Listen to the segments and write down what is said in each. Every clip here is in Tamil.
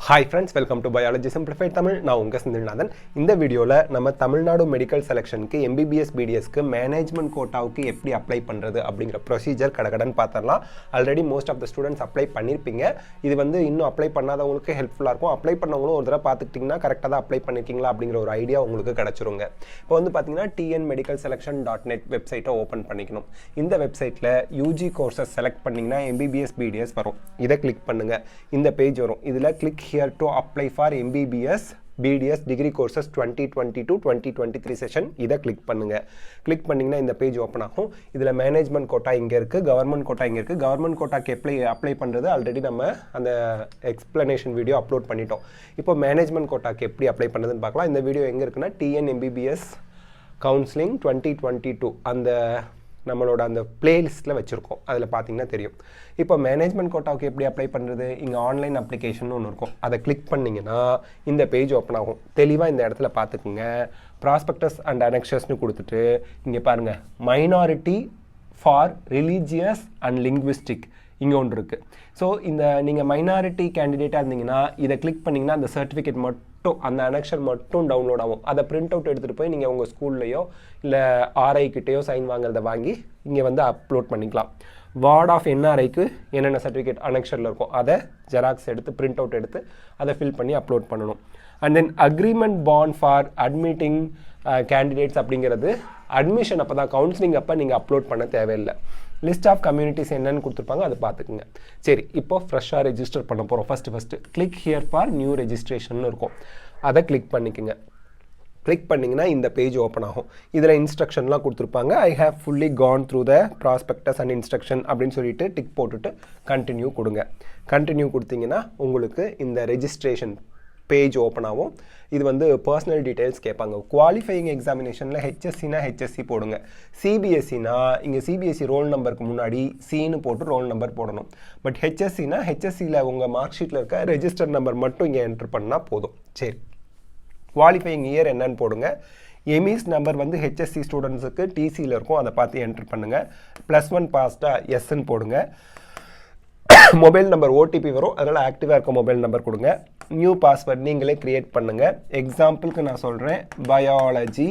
Hi friends, welcome to Biology Simplified Tamil. நான் உங்க செந்தில்நாதன். இந்த வீடியோல நம்ம தமிழ்நாடு மெடிக்கல் செலக்ஷனுக்கு MBBS BDSக்கு மேனேஜ்மென்ட் கோட்டாவுக்கு எப்படி அப்ளை பண்றது அப்படிங்கற ப்ரொசீஜர் கடகடன் பார்த்தறலாம். Already most of the students apply பண்ணிருப்பீங்க. இது இன்னும் அப்ளை பண்ணாதவங்களுக்கு ஹெல்ப்ஃபுல்லா இருக்கும். அப்ளை பண்ணவங்களும் ஒரு தடவை பார்த்துக்கிட்டீங்கன்னா கரெக்ட்டா தான் அப்ளை பண்ணிருக்கீங்களா அப்படிங்கற ஒரு ஐடியா உங்களுக்கு கிடைச்சிருங்க. இப்போ பாத்தீங்கன்னா tnmedicalselection.net வெப்சைட்டை ஓபன் பண்ணிக்கணும். இந்த வெப்சைட்ல UG கோர்சஸ் செலக்ட் பண்ணீங்கன்னா MBBS BDS வரும். இத கிளிக் பண்ணுங்க. இந்த பேஜ் வரும். இதுல click here to apply for MBBS BDS degree courses 2022-2023 session இத கிளிக் பண்ணுங்க. கிளிக் பண்ணீங்கன்னா இந்த பேஜ் ஓபன் ஆகும். இதுல மேனேஜ்மென்ட் கோட்டா இங்க இருக்கு, கவர்மெண்ட் கோட்டா இங்க இருக்கு. கவர்மெண்ட் கோட்டாக்கு அப்ளை பண்றது ஆல்ரெடி நம்ம அந்த எக்ஸ்பிளனேஷன் வீடியோ அப்லோட் பண்ணிட்டோம். இப்போ மேனேஜ்மென்ட் கோட்டாக்கு எப்படி அப்ளை பண்றதுன்னு பார்க்கலாம். இந்த வீடியோ எங்க இருக்குன்னா TN-MBBS கவுன்சிலிங் 2022 அந்த நம்மளோட அந்த பிளேலிஸ்ட்டில் வச்சுருக்கோம். அதில் பார்த்தீங்கன்னா தெரியும். இப்போ மேனேஜ்மெண்ட் கோட்டாவுக்கு எப்படி அப்ளை பண்ணுறது, இங்கே ஆன்லைன் அப்ளிகேஷன் ஒன்று இருக்கும். அதை கிளிக் பண்ணிங்கன்னா இந்த பேஜ் ஓப்பன் ஆகும். தெளிவாக இந்த இடத்துல பார்த்துக்குங்க. ப்ராஸ்பெக்டஸ் அண்ட் அனெக்ஷர்ஸ்னு கொடுத்துட்டு இங்கே பாருங்கள், minority for religious and linguistic இங்கே ஒன்று இருக்குது. ஸோ இந்த நீங்கள் மைனாரிட்டி கேண்டிடேட்டாக இருந்தீங்கன்னா இதை கிளிக் பண்ணிங்கன்னா அந்த சர்டிஃபிகேட் மட்டும் அந்த அனெக்ஷர் மட்டும் டவுன்லோட் ஆகும். அதை பிரிண்ட் அவுட் எடுத்துகிட்டு போய் நீங்கள் உங்கள் ஸ்கூல்லையோ இல்லை ஆர்ஐ கிட்டேயோ சைன் வாங்குறத வாங்கி இங்கே அப்லோட் பண்ணிக்கலாம். வார்ட் ஆஃப் என்ஆர்ஐக்கு என்னென்ன சர்டிஃபிகேட் அனெக்ஷரில் இருக்கும் அதை ஜெராக்ஸ் எடுத்து பிரிண்ட் அவுட் எடுத்து அதை ஃபில் பண்ணி அப்லோட் பண்ணணும். And then agreement bond for admitting candidates அப்படிங்கிறது அட்மிஷன் அப்போ தான், கவுன்சிலிங் அப்போ நீங்கள் அப்லோட் பண்ண தேவையில்லை. லிஸ்ட் ஆஃப் கம்யூனிட்டிஸ் என்னன்னு கொடுத்துருப்பாங்க, அதை பார்த்துக்குங்க. சரி, இப்போ ஃப்ரெஷ்ஷாக ரெஜிஸ்டர் பண்ண போகிறோம். First click here for new registration இருக்கும். அதை கிளிக் பண்ணிக்கோங்க. கிளிக் பண்ணிங்கன்னா இந்த பேஜ் ஓப்பன் ஆகும். இதில் இன்ஸ்ட்ரக்ஷன்லாம் கொடுத்துருப்பாங்க. I have fully gone through the prospectus and instruction அப்படின்னு சொல்லிட்டு டிக் போட்டுட்டு கண்டினியூ கொடுங்க. கண்டினியூ கொடுத்தீங்கன்னா உங்களுக்கு இந்த ரெஜிஸ்ட்ரேஷன் பேஜ் ஓப்பன் ஆகும். இது பர்சனல் டீட்டெயில்ஸ் கேட்பாங்க. குவாலிஃபையிங் எக்ஸாமினேஷனில் ஹெச்எஸ்சினா ஹெச்எஸ்சி போடுங்க. சிபிஎஸ்சினா இங்கே சிபிஎஸ்சி ரோல் நம்பருக்கு முன்னாடி சின்னு போட்டு ரோல் நம்பர் போடணும். பட் ஹெச்எஸ்சினா ஹெச்எஸ்சியில் உங்கள் மார்க் ஷீட்டில் இருக்க ரெஜிஸ்டர் நம்பர் மட்டும் இங்கே என்ட்ரு பண்ணால் போதும். சரி, குவாலிஃபையிங் இயர் என்னன்னு போடுங்க. எமிஸ் நம்பர் ஹெச்எஸ்சி ஸ்டூடெண்ட்ஸுக்கு டிசியில் இருக்கும், அதை பார்த்து என்ட்ரு பண்ணுங்கள். +1 பாஸ்டா எஸ்ன்னு போடுங்க. மொபைல் நம்பர் ஓடிபி வரும், அதனால் ஆக்டிவாக இருக்க மொபைல் நம்பர் கொடுங்க. நியூ பாஸ்வேர்ட் நீங்களே க்ரியேட் பண்ணுங்கள். எக்ஸாம்பிளுக்கு நான் சொல்கிறேன், biology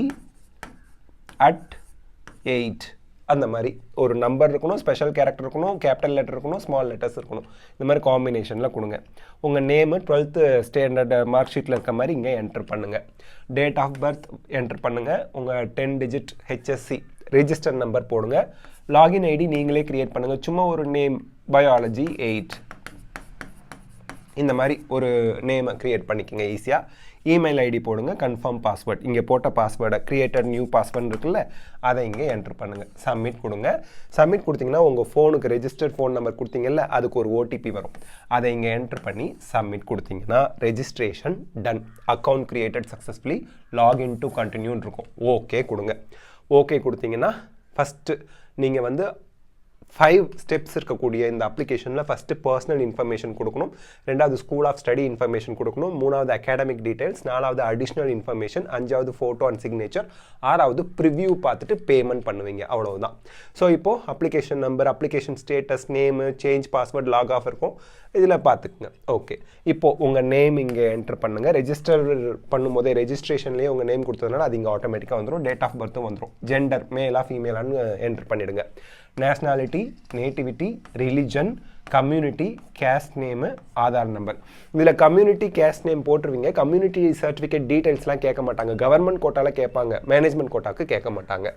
@8 அந்த மாதிரி ஒரு நம்பர் இருக்கணும், ஸ்பெஷல் கேரக்டர் இருக்கணும், கேபிட்டல் லெட்டர் இருக்கணும், ஸ்மால் லெட்டர்ஸ் இருக்கணும். இந்த மாதிரி காம்பினேஷனில் கொடுங்க. உங்கள் நேமு 12th ஸ்டாண்டர்ட் மார்க் ஷீட்டில் இருக்க மாதிரி இங்கே என்ட்ரு பண்ணுங்கள். டேட் ஆஃப் பர்த் என்ட்ரு பண்ணுங்கள். உங்கள் 10 டிஜிட் ஹெச்எஸ்சி ரெஜிஸ்டர் நம்பர் போடுங்க. லாகின் ஐடி நீங்களே க்ரியேட் பண்ணுங்கள். சும்மா ஒரு நேம் biology 8 இந்த மாதிரி ஒரு நேமை க்ரியேட் பண்ணிக்கோங்க ஈஸியாக. இமெயில் ஐடி போடுங்க. கன்ஃபார்ம் பாஸ்வேர்ட் இங்கே போட்ட பாஸ்வேர்டை க்ரியேட்டட் நியூ பாஸ்வேர்டு இருக்குல்ல, அதை இங்கே என்ட்ரு பண்ணுங்கள். சப்மிட் கொடுங்க. சப்மிட் கொடுத்தீங்கன்னா உங்கள் ஃபோனுக்கு ரெஜிஸ்டர்ட் ஃபோன் நம்பர் கொடுத்தீங்கல்ல, அதுக்கு ஒரு ஓடிபி வரும். அதை இங்கே என்ட்ரு பண்ணி சப்மிட் கொடுத்தீங்கன்னா registration done, account created successfully, login to கண்டினியூன்னு இருக்கும். ஓகே கொடுங்க. ஓகே கொடுத்தீங்கன்னா ஃபஸ்ட்டு நீங்கள் 5 ஸ்டெப்ஸ் இருக்கக்கூடிய இந்த அப்ளிகேஷனில் ஃபஸ்ட்டு பர்சனல் இன்ஃபர்மேஷன் கொடுக்கணும், 2வது ஸ்கூல் ஆஃப் ஸ்டடி இன்ஃபர்மேஷன் கொடுக்கணும், 3வது அகாடமிக் டீட்டெயில்ஸ், 4வது அடிஷ்னல் இன்ஃபர்மேஷன், 5வது ஃபோட்டோ அண்ட் சிக்னேச்சர், 6வது ப்ரிவ்யூ பார்த்துட்டு பேமெண்ட் பண்ணுவீங்க. அவ்வளவுதான். ஸோ இப்போது application number, application status, name, change password, log off இருக்கும். இதில் பார்த்துக்குங்க. ஓகே, இப்போது உங்கள் நேம் இங்கே என்ட்ரு பண்ணுங்கள். ரெஜிஸ்டர் பண்ணும்போதே ரெஜிஸ்ட்ரேஷன்லேயே உங்கள் நேம் கொடுத்ததுனால அது இங்கே ஆட்டோமேட்டிக்காக வந்துடும். டேட் ஆஃப் பர்த்தும் வந்துடும். ஜெண்டர் மேலா ஃபீமேலான்னு என்ட்ரு பண்ணிவிடுங்க. Nationality, nativity, religion, community, caste name, Aadhaar number. இதில் கம்யூனிட்டி கேஸ்ட் நேம் போட்டுருவீங்க. கம்யூனிட்டி சர்டிஃபிகேட் டீட்டெயில்ஸ்லாம் கேட்க மாட்டாங்க. கவர்மெண்ட் கோட்டாவில் கேட்பாங்க, மேனேஜ்மெண்ட் கோட்டாவுக்கு கேட்க மாட்டாங்க.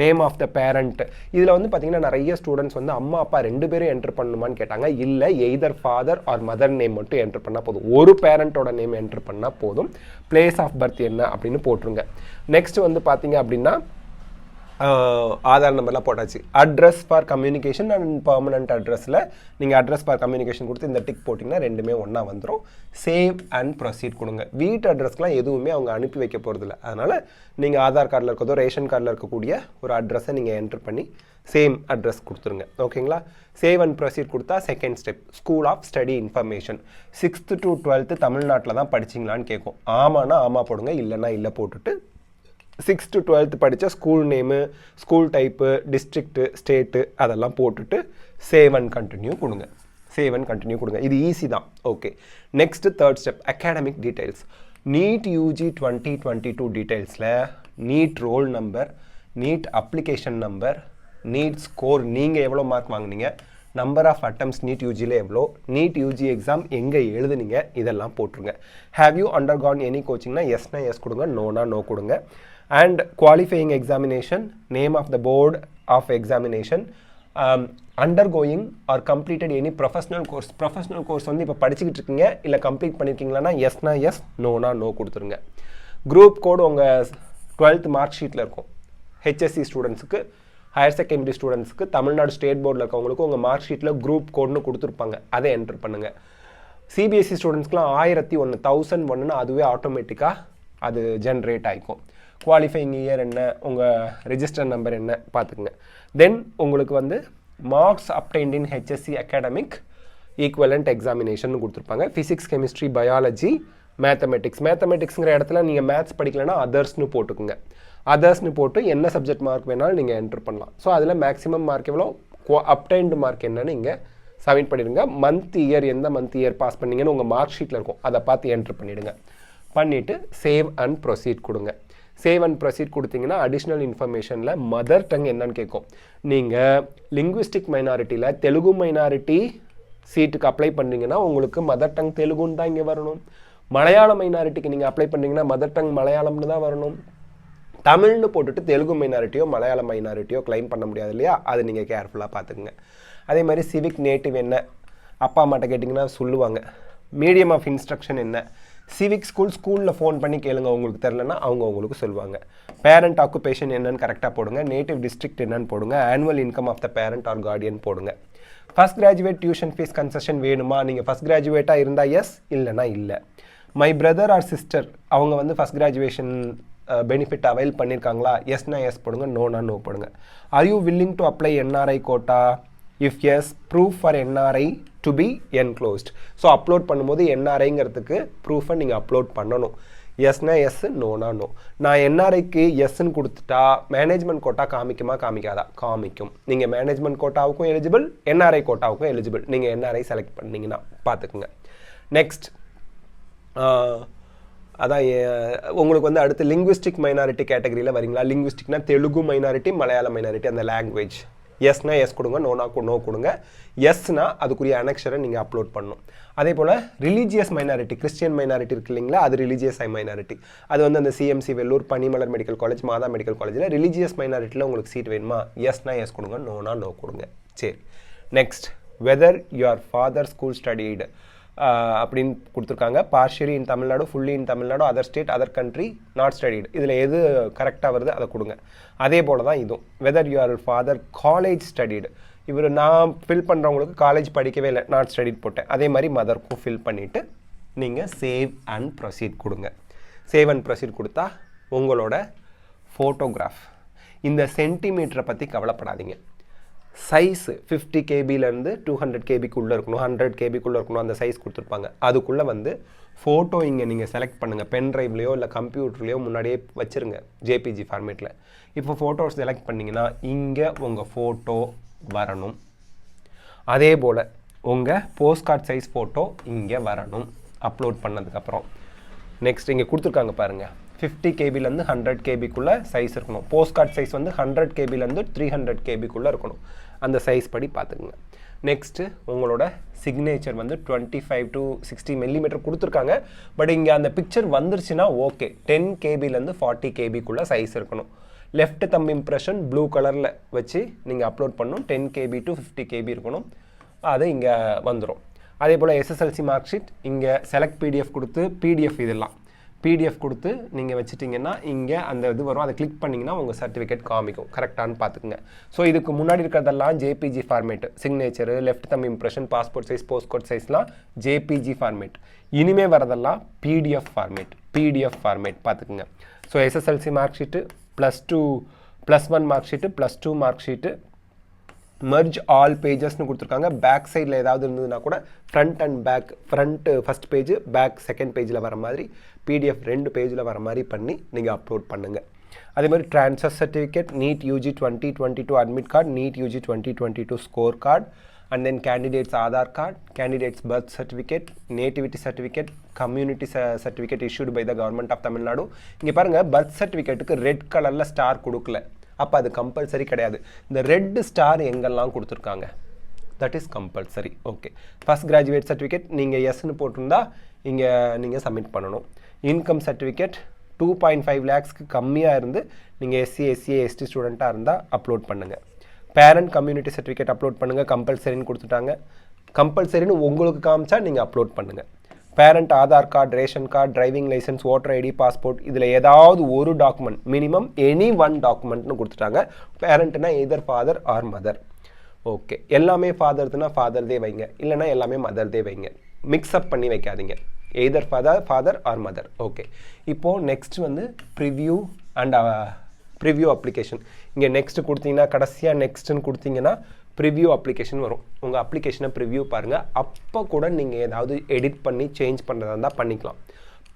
நேம் ஆஃப் த பேரண்ட், இதில் பார்த்தீங்கன்னா நிறைய ஸ்டூடெண்ட்ஸ் அம்மா அப்பா 2 பேரும் என்ட்ரு பண்ணணுமான்னு கேட்டாங்க. இல்லை, either father or mother name மட்டும் என்ட்ரு பண்ணால் போதும். ஒரு பேரண்ட்டோட நேம் என்ட்ரு பண்ணால் போதும். பிளேஸ் ஆஃப் பர்த் என்ன அப்படின்னு போட்டுருங்க. நெக்ஸ்ட் பார்த்தீங்க அப்படின்னா ஆதார் நம்பர்லாம் போட்டாச்சு. Address for communication and permanent அட்ரஸில் நீங்கள் அட்ரஸ் ஃபார் கம்யூனிகேஷன் கொடுத்து இந்த டிக் போட்டிங்கன்னா ரெண்டுமே ஒன்றா வந்துடும். சேவ் அண்ட் ப்ரொசீட் கொடுங்க. வீட்டு அட்ரஸ்க்கெலாம் எதுவுமே அவங்க அனுப்பி வைக்க போகிறதில்ல. அதனால் நீங்கள் ஆதார் கார்டில் இருக்கிறதோ ரேஷன் கார்டில் இருக்கக்கூடிய ஒரு அட்ரஸை நீங்கள் என்ட்ரு பண்ணி சேம் அட்ரஸ் கொடுத்துருங்க. ஓகேங்களா? சேவ் அண்ட் ப்ரொசீட் கொடுத்தா second step, school of study information. 6th to 12th தமிழ்நாட்டில் தான் படிச்சிங்களான்னு கேட்கும். ஆமான்னா ஆமாம் போடுங்க, இல்லைன்னா இல்லை போட்டுட்டு 6th to 12th படித்த school name, school type, district, state அதெல்லாம் போட்டுட்டு சேவ் அண்ட் கண்டினியூ கொடுங்க. சேவ் அண்ட் கண்டினியூ கொடுங்க. இது ஈஸி தான். Okay, next third step academic details. NEET UG 2022 டீடைல்ஸில் NEET roll number, NEET application number, NEET score, நீங்கள் எவ்வளோ மார்க் வாங்குனீங்க, நம்பர் ஆஃப் அட்டம்ஸ் நீட் யூஜியில் எவ்வளோ, நீட் யூஜி எக்ஸாம் எங்கே எழுதுனீங்க, இதெல்லாம் போட்டுருங்க. ஹேவ் யூ அண்டர்கான் எனி கோச்சிங்னா எஸ்னா எஸ் கொடுங்க, நோனா நோ கொடுங்க. And qualifying examination, name of the board of examination, undergoing or completed any professional course வந்து இப்போ படிச்சுக்கிட்டு இருக்கீங்க இல்லை கம்ப்ளீட் பண்ணியிருக்கீங்களான்னா எஸ்னா எஸ், நோனா நோ கொடுத்துருங்க. குரூப் கோடு உங்கள் 12th மார்க் ஷீட்டில் இருக்கும். ஹெச்எஸ்சி ஸ்டூடெண்ட்ஸுக்கு, ஹையர் செகண்டரி ஸ்டூடெண்ட்ஸுக்கு, தமிழ்நாடு ஸ்டேட் போர்டில் இருக்கவங்களுக்கு உங்கள் மார்க் ஷீட்டில் குரூப் கோடுன்னு கொடுத்துருப்பாங்க, அதை என்டர் பண்ணுங்கள். சிபிஎஸ்சி ஸ்டூடெண்ட்ஸ்க்குலாம் 1001 அதுவே ஆட்டோமேட்டிக்காக அது ஜென்ரேட் ஆகிக்கும். குவாலிஃபைங் இயர் என்ன, உங்கள் ரெஜிஸ்டர் நம்பர் என்ன பார்த்துக்குங்க. தென் உங்களுக்கு வந்து மார்க்ஸ் அப்டைன்ட் இன் ஹெச்எஸ்சி அகாடமிக் ஈக்குவலண்ட் எக்ஸாமினேஷன் கொடுத்துருப்பாங்க. ஃபிசிக்ஸ், கெமிஸ்ட்ரி, பயாலஜி, மேத்தமெட்டிக்ஸுங்கிற இடத்துல நீங்கள் மேத்ஸ் படிக்கலைன்னா அதர்ஸ்னு போட்டுக்குங்க. அதர்ஸ்னு போட்டு என்ன சப்ஜெக்ட் மார்க் வேணாலும் நீங்கள் என்ட்ரு பண்ணலாம். ஸோ அதில் மேக்ஸிமம் மார்க் எவ்வளோ, அப்டைன்டு மார்க் என்னன்னு இங்கே சப்மிட் பண்ணிடுங்க. மந்த் இயர், எந்த மந்த் இயர் பாஸ் பண்ணீங்கன்னு உங்கள் மார்க் ஷீட்டில் இருக்கும், அதை பார்த்து என்ட்ரு பண்ணிவிடுங்க. பண்ணிவிட்டு சேவ் அண்ட் ப்ரொசீட் கொடுங்க. சேவ் அண்ட் ப்ரொசீட் கொடுத்தீங்கன்னா அடிஷ்னல் இன்ஃபர்மேஷனில் மதர் டங் என்னன்னு கேட்கும். நீங்கள் லிங்குவிஸ்டிக் மைனாரிட்டியில் தெலுங்கு மைனாரிட்டி சீட்டுக்கு அப்ளை பண்ணுறீங்கன்னா உங்களுக்கு மதர் டங் தெலுங்குன்னு தான் இங்கே வரணும். மலையாள மைனாரிட்டிக்கு நீங்கள் அப்ளை பண்ணுறீங்கன்னா மதர் டங் மலையாளம்னு தான் வரணும். தமிழ்னு போட்டுட்டு தெலுங்கு மைனாரிட்டியோ மலையாள மைனாரிட்டியோ கிளைம் பண்ண முடியாது இல்லையா, அது நீங்கள் கேர்ஃபுல்லாக பார்த்துக்குங்க. அதே மாதிரி சிவிக் நேட்டிவ் என்ன, அப்பா அம்மாட்ட கேட்டிங்கன்னா சொல்லுவாங்க. மீடியம் ஆஃப் இன்ஸ்ட்ரக்ஷன் என்ன, சிவிக் ஸ்கூலில் ஃபோன் பண்ணி கேளுங்க, உங்களுக்கு தெரிலனா அவங்க உங்களுக்கு சொல்லுவாங்க. பேரண்ட் ஆக்குபேஷன் என்னன்னு கரெக்டாக போடுங்க. நேட்டிவ் டிஸ்ட்ரிக்ட் என்னன்னு போடுங்க. Annual income of the parent or guardian போடுங்க. First graduate tuition fees concession வேணுமா, நீங்கள் ஃபஸ்ட் கிராஜுவேட்டாக இருந்தால் எஸ், இல்லைனா இல்லை. மை பிரதர் ஆர் சிஸ்டர் அவங்க வந்து ஃபஸ்ட் கிராஜுவேஷன் பெனிஃபிட் அவைல் பண்ணியிருக்காங்களா, எஸ்னா எஸ் போடுங்க, நோனா நோ போடுங்க. Are you willing to apply NRI quota, if yes proof for NRI to be enclosed. So upload பண்ணும்போது என்ஆர்ஐங்கிறதுக்கு ப்ரூஃபை நீங்கள் அப்லோட் பண்ணணும். எஸ்னா எஸ், நோனா நோ. நான் என்ஆர்ஐக்கு எஸ்ன்னு கொடுத்துட்டா மேனேஜ்மெண்ட் கோட்டா காமிக்குமா காமிக்காதா, காமிக்கும். நீங்கள் மேனேஜ்மெண்ட் கோட்டாவுக்கும் எலிஜிபிள், என்ஆர்ஐ கோட்டாவுக்கும் எலிஜிபிள். நீங்கள் என்ஆர்ஐ செலக்ட் பண்ணிங்கன்னா பார்த்துக்குங்க. நெக்ஸ்ட் அதான் உங்களுக்கு வந்து அடுத்து லிங்குவிஸ்டிக் மைனாரிட்டி கேட்டகரியில் வரீங்களா. லிங்குவிஸ்டிக்னா தெலுங்கு மைனாரிட்டி, மலையாள மைனாரிட்டி, அந்த லாங்குவேஜ். எஸ்னா எஸ் கொடுங்க, நோனா நோ கொடுங்க. எஸ்னா அதுக்குரிய அனெக்ஷரை நீங்கள் அப்லோட் பண்ணணும். அதே போல் ரிலீஜியஸ் மைனாரிட்டி, கிறிஸ்டியன் மைனாரிட்டி இருக்கு இல்லைங்களா, அது ரிலீஜியஸ் மைனாரிட்டி. அது வந்து அந்த சிஎம்சி வெள்ளூர், பனிமலர் மெடிக்கல் காலேஜ், மாதா மெடிக்கல் காலேஜில் ரிலீஜியஸ் மைனாரிட்டியில் உங்களுக்கு சீட் வேணுமா, எஸ்னா எஸ் கொடுங்க, நோனா நோ கொடுங்க. சரி, next weather your father school studied அப்படின்னு கொடுத்துருக்காங்க. Partially in Tamil Nadu, fully in Tamil Nadu, other state, other country, not studied. இதில் எது கரெக்டாக வருது அதை கொடுங்க. அதே போல் தான் இதுவும். Weather your father college studied, இவர் நான் ஃபில் பண்ணுறவங்களுக்கு காலேஜ் படிக்கவே இல்லை, நாட் ஸ்டடீட் போட்டேன். அதே மாதிரி மதருக்கும் ஃபில் பண்ணிவிட்டு நீங்கள் சேவ் அண்ட் ப்ரொசீட் கொடுங்க. சேவ் அண்ட் ப்ரொசீட் கொடுத்தா உங்களோட ஃபோட்டோகிராஃப். இந்த சென்டிமீட்டரை பற்றி கவலைப்படாதீங்க. சைஸு 50 கேபிலேருந்து 200 கேபிக்குள்ளே இருக்கணும், 100 கேபிக்குள்ளே இருக்கணும், அந்த சைஸ் கொடுத்துருப்பாங்க. அதுக்குள்ளே வந்து ஃபோட்டோ இங்கே நீங்கள் செலக்ட் பண்ணுங்கள். பென் ட்ரைவ்லையோ இல்லை கம்ப்யூட்டர்லையோ முன்னாடியே வச்சுருங்க ஜேபிஜி ஃபார்மேட்டில். இப்போ ஃபோட்டோ செலக்ட் பண்ணிங்கன்னா இங்கே உங்கள் ஃபோட்டோ வரணும். அதே போல் உங்கள் போஸ்ட் கார்டு சைஸ் ஃபோட்டோ இங்கே வரணும் அப்லோட் பண்ணதுக்கப்புறம். நெக்ஸ்ட் இங்கே கொடுத்துருக்காங்க பாருங்கள், 50 கேபிலேருந்து 100 கேபிக்குள்ளே சைஸ் இருக்கணும். போஸ்ட் கார்டு சைஸ் வந்து 100 கேபிலேருந்து 300 கேபிக்குள்ளே இருக்கணும். அந்த சைஸ் படி பார்த்துக்குங்க. நெக்ஸ்ட்டு உங்களோட சிக்னேச்சர் வந்து 25 to 60 மில்லிமீட்டர் கொடுத்துருக்காங்க. பட் இங்கே அந்த பிக்சர் வந்துருச்சுன்னா ஓகே. 10 கேபிலேருந்து 40 கேபிக்குள்ளே சைஸ் இருக்கணும். லெஃப்ட் தம் இம்ப்ரெஷன் ப்ளூ கலரில் வச்சு நீங்கள் அப்லோட் பண்ணணும். 10 கேபி to 50 கேபி இருக்கணும். அது இங்கே வந்துடும். அதே போல் எஸ்எஸ்எல்சி மார்க் ஷீட் இங்கே செலக்ட் பிடிஎஃப் கொடுத்து, பிடிஎஃப் இதெல்லாம் பிடிஎஃப் கொடுத்து நீங்கள் வச்சுட்டிங்கன்னா இங்கே அந்த இது வரும். அதை கிளிக் பண்ணிங்கன்னா உங்கள் சர்டிஃபிகேட் காமிக்கும். கரெக்டானு பார்த்துக்குங்க. ஸோ இதுக்கு முன்னாடி இருக்கிறதெல்லாம் JPG format. Signature, left thumb impression, passport size, postcard சைஸ்லாம் ஜேபிஜி ஃபார்மேட். இனிமேல் வரதெல்லாம் பிடிஎஃப் ஃபார்மேட் பார்த்துக்குங்க. So SSLC mark sheet, +2 +1 mark sheet, +2 mark sheet, merge all பேஜஸ்னு கொடுத்துருக்காங்க. பேக் சைடில் ஏதாவது இருந்ததுன்னா கூட front and back, front first page, back second பேஜில் வர மாதிரி, பிடிஎஃப் 2 பேஜில் வர மாதிரி பண்ணி நீங்கள் அப்லோட் பண்ணுங்கள். அதே மாதிரி transfer certificate, NEET UG 2022 admit card, NEET UG 2022 score card, and then candidates Aadhaar card, candidates birth certificate, nativity certificate, community certificate issued by the government of Tamil Nadu. இங்க பாருங்க birth certificate க்கு ரெட் கலர்ல ஸ்டார் கொடுக்கல, அப்ப அது கம்பல்சரி கிடையாது. இந்த ரெட் ஸ்டார் எங்கெல்லாம் கொடுத்துருக்காங்க, that is compulsory. okay, first graduate certificate நீங்க yes னு போட்டிருந்தா இங்க நீங்க சப்மிட் பண்ணணும். income certificate 2.5 lakhsக்கு கம்மியா இருந்து நீங்க SC SCA ST ஸ்டூடெண்டா இருந்தா அப்லோட் பண்ணுங்க. parent community certificate அப்லோட் பண்ணுங்க, கம்பல்சரின்னு கொடுத்துட்டாங்க. கம்பல்சரின்னு உங்களுக்கு காமிச்சா நீங்க அப்லோட் பண்ணுங்க. parent Aadhaar card, ration card, driving licence, voter ID, passport இதில் ஏதாவது ஒரு டாக்குமெண்ட், மினிமம் எனி ஒன் டாக்குமெண்ட்னு கொடுத்துட்டாங்க. பேரண்ட்னா either father or mother. Okay, எல்லாமே ஃபாதர்னா ஃபாதர்தே வைங்க, இல்லைனா எல்லாமே மதர்தே வைங்க, மிக்ஸ்அப் பண்ணி வைக்காதீங்க. எதர் ஃபாதர் ஆர் மதர். ஓகே, இப்போது நெக்ஸ்ட் வந்து ப்ரிவ்யூ அண்ட் ப்ரிவ்யூ அப்ளிகேஷன். இங்கே நெக்ஸ்ட் கொடுத்தீங்கன்னா, கடைசியாக நெக்ஸ்ட்டுன்னு கொடுத்தீங்கன்னா ப்ரிவ்யூ அப்ளிகேஷன் வரும். உங்கள் அப்ளிகேஷனை ப்ரிவ்யூ பாருங்கள். அப்போ கூட நீங்கள் ஏதாவது எடிட் பண்ணி சேஞ்ச் பண்ணுறதா இருந்தால் பண்ணிக்கலாம்.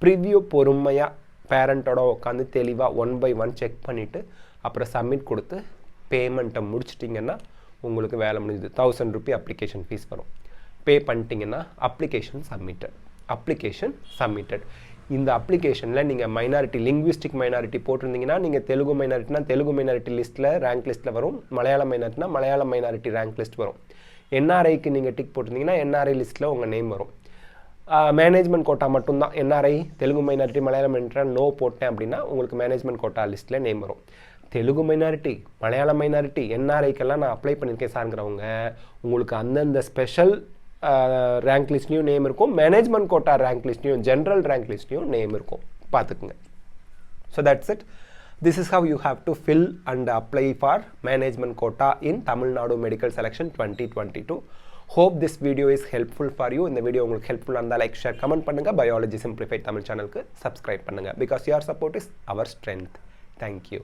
ப்ரிவ்யூ பொறுமையாக பேரண்ட்டோட உட்காந்து தெளிவாக 1 by 1 செக் பண்ணிவிட்டு அப்புறம் சப்மிட் கொடுத்து பேமெண்ட்டை முடிச்சிட்டிங்கன்னா உங்களுக்கு வேலை முடிஞ்சுது. 1000 ரூபி அப்ளிகேஷன் ஃபீஸ் வரும். பே பண்ணிட்டீங்கன்னா அப்ளிகேஷன் சப்மிட்டட். இந்த அப்ளிகேஷனில் நீங்கள் மைனாரிட்டி, லிங்குவிஸ்டிக் மைனாரிட்டி போட்டிருந்தீங்கன்னா நீங்கள் தெலுங்கு மைனாரிட்டினா தெலுங்கு மைனாரிட்டி லிஸ்ட்டில் ரேங்க் லிஸ்ட்டில் வரும். மலையாளம் மைனாரிட்டினா மலையாளம் மைனாரிட்டி ரேங்க் லிஸ்ட் வரும். என்ஆர்ஐக்கு நீங்கள் டிக் போட்டிருந்தீங்கன்னா என்ஆர்ஐ லிஸ்ட்டில் உங்கள் நேம் வரும். மேனேஜ்மெண்ட் கோட்டா மட்டும்தான், NRI Telugu minority Malayalam minority no போட்டேன் அப்படின்னா உங்களுக்கு மேனேஜ்மெண்ட் கோட்டா லிஸ்ட்டில் நேம் வரும். தெலுங்கு மைனாரிட்டி, மலையாளம் மைனாரிட்டி, என்ஆர்ஐக்கெல்லாம் நான் அப்ளை பண்ணியிருக்கேன் சார்ங்கிறவங்க உங்களுக்கு அந்தந்த ஸ்பெஷல் ரேங்க் லிஸ்ட்லையும் நேம் இருக்கும், மேனேஜ்மெண்ட் கோட்டா ரேங்க் லிஸ்ட்லையும், ஜென்ரல் ரேங்க் லிஸ்ட்லையும் நேம் இருக்கும். பார்த்துக்குங்க. So that's it. This is how you have to fill and apply for management quota in Tamil Nadu medical selection 2022. Hope this video is helpful for you. இந்த வீடியோ உங்களுக்கு ஹெல்ப்ஃபுல்லாக இருந்தால் லைக், ஷேர், கமெண்ட் பண்ணுங்கள். பயாலஜி சிம்பிளிஃபைட் தமிழ் சேனலுக்கு சப்ஸ்கிரைப் பண்ணுங்கள். Because your support is our strength. Thank you.